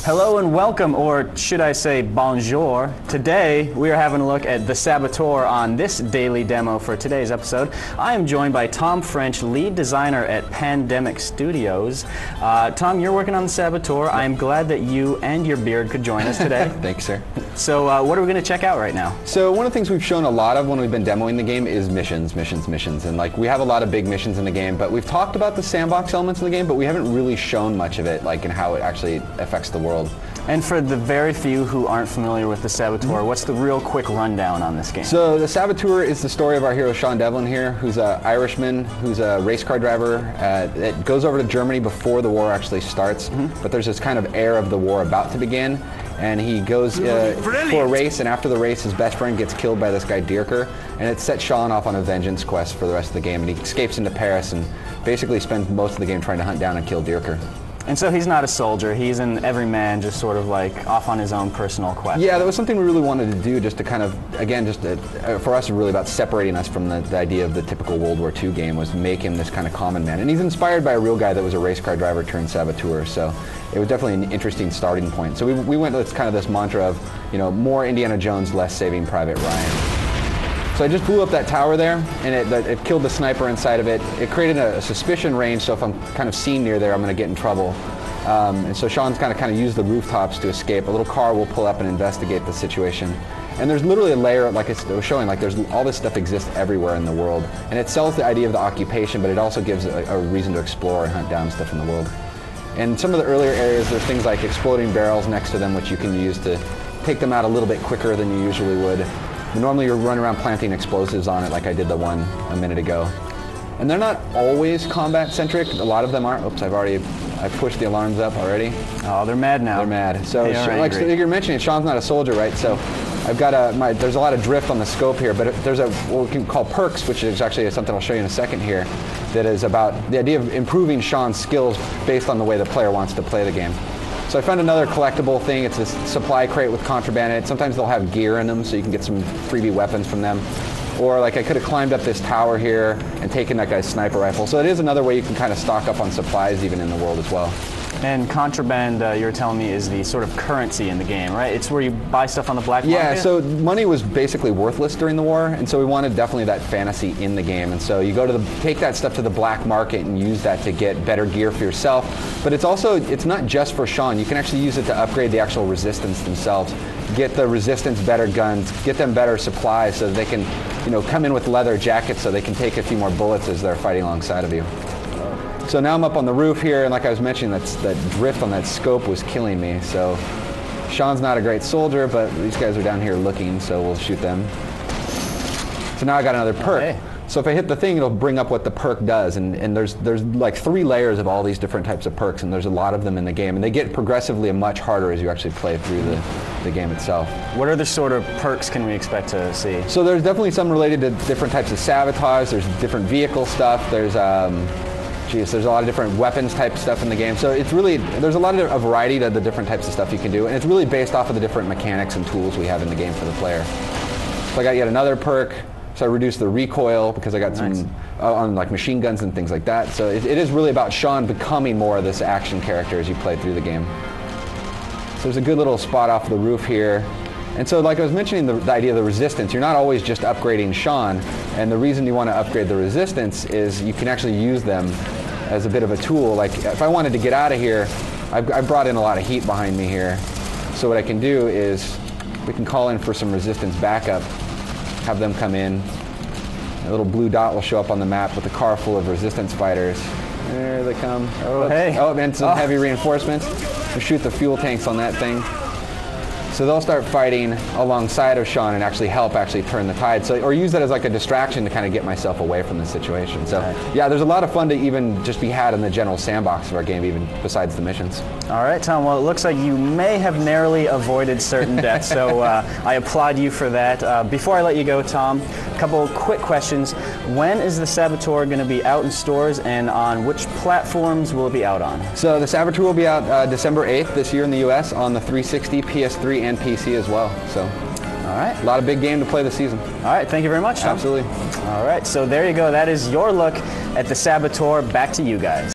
Hello and welcome, or should I say bonjour. Today we are having a look at the Saboteur on this daily demo for today's episode. I am joined by Tom French, lead designer at Pandemic Studios. Tom, you're working on the Saboteur. I am glad that you and your beard could join us today. Thanks, sir. So what are we going to check out right now? So one of the things we've shown a lot of when we've been demoing the game is missions. And like we have a lot of big missions in the game, but we've talked about the sandbox elements in the game, but we haven't really shown much of it, like in how it actually affects the world. And for the very few who aren't familiar with the Saboteur, what's the real quick rundown on this game? So the Saboteur is the story of our hero Sean Devlin here, who's an Irishman, who's a race car driver. It goes over to Germany before the war actually starts, but there's this kind of air of the war about to begin. And he goes for a race, and after the race, his best friend gets killed by this guy Dierker, and it sets Sean off on a vengeance quest for the rest of the game, and he escapes into Paris and basically spends most of the game trying to hunt down and kill Dierker. And so he's not a soldier, he's an everyman, just sort of like off on his own personal quest. Yeah, that was something we really wanted to do, just to kind of, again, just for us, really about separating us from the idea of the typical World War II game, was make him this kind of common man. And he's inspired by a real guy that was a race car driver turned saboteur, so it was definitely an interesting starting point. So we went with kind of this mantra of, you know, more Indiana Jones, less Saving Private Ryan. So I just blew up that tower there, and it killed the sniper inside of it. It created a suspicion range, so if I'm kind of seen near there, I'm going to get in trouble. And so Sean's kind of used the rooftops to escape. A little car will pull up and investigate the situation. And there's literally a layer, like it was showing, like there's all this stuff exists everywhere in the world. And it sells the idea of the occupation, but it also gives a reason to explore and hunt down stuff in the world. And some of the earlier areas, there's things like exploding barrels next to them, which you can use to take them out a little bit quicker than you usually would. Normally you're running around planting explosives on it like I did the one a minute ago. And they're not always combat centric, a lot of them aren't. Oops, I pushed the alarms up already. Oh, they're mad now. They're mad. So, like you're mentioning, Sean's not a soldier, right? So I've got there's a lot of drift on the scope here, but there's what we can call perks, which is actually something I'll show you in a second here, that is about the idea of improving Sean's skills based on the way the player wants to play the game. So I found another collectible thing. It's this supply crate with contraband in it. Sometimes they'll have gear in them, so you can get some freebie weapons from them. Or like I could have climbed up this tower here and taken that guy's sniper rifle. So it is another way you can kind of stock up on supplies even in the world as well. And contraband, you're telling me, is the sort of currency in the game, right? It's where you buy stuff on the black market? Yeah, so money was basically worthless during the war, and so we wanted definitely that fantasy in the game. And so you go to take that stuff to the black market and use that to get better gear for yourself. But it's not just for Sean. You can actually use it to upgrade the actual resistance themselves. Get the resistance better guns, get them better supplies so that they can, come in with leather jackets so they can take a few more bullets as they're fighting alongside of you. So now I'm up on the roof here, and like I was mentioning, that drift on that scope was killing me. So Sean's not a great soldier, but these guys are down here looking, so we'll shoot them. So now I got another perk. Okay. So if I hit the thing, it'll bring up what the perk does, and there's like 3 layers of all these different types of perks, and there's a lot of them in the game, and they get progressively much harder as you actually play through the game itself. What other sort of perks can we expect to see? So there's definitely some related to different types of sabotage. There's different vehicle stuff. There's there's a lot of different weapons type stuff in the game. So it's really, there's a lot of a variety to the different types of stuff you can do, and it's really based off of the different mechanics and tools we have in the game for the player. So I got yet another perk. So I reduced the recoil because I got some on like machine guns and things like that. So it is really about Sean becoming more of this action character as you play through the game. So there's a good little spot off the roof here. And so like I was mentioning the idea of the resistance, you're not always just upgrading Sean, and the reason you want to upgrade the resistance is you can actually use them as a bit of a tool. Like if I wanted to get out of here, I brought in a lot of heat behind me here. So what I can do is we can call in for some resistance backup, have them come in. A little blue dot will show up on the map with a car full of resistance fighters. There they come. Oh, hey. Oh, and some heavy reinforcements. We'll shoot the fuel tanks on that thing. So they'll start fighting alongside of Sean and actually help turn the tide. So, or use that as like a distraction to kind of get myself away from the situation. So yeah, there's a lot of fun to even just be had in the general sandbox of our game, even besides the missions. All right, Tom, well, it looks like you may have narrowly avoided certain deaths, so I applaud you for that. Before I let you go, Tom, a couple quick questions. When is the Saboteur going to be out in stores, and on which platforms will it be out on? So the Saboteur will be out December 8th this year in the US on the 360, PS3, and PC as well. So, all right. A lot of big game to play this season. All right, thank you very much, Tom. Absolutely. All right, so there you go. That is your look at the Saboteur. Back to you guys.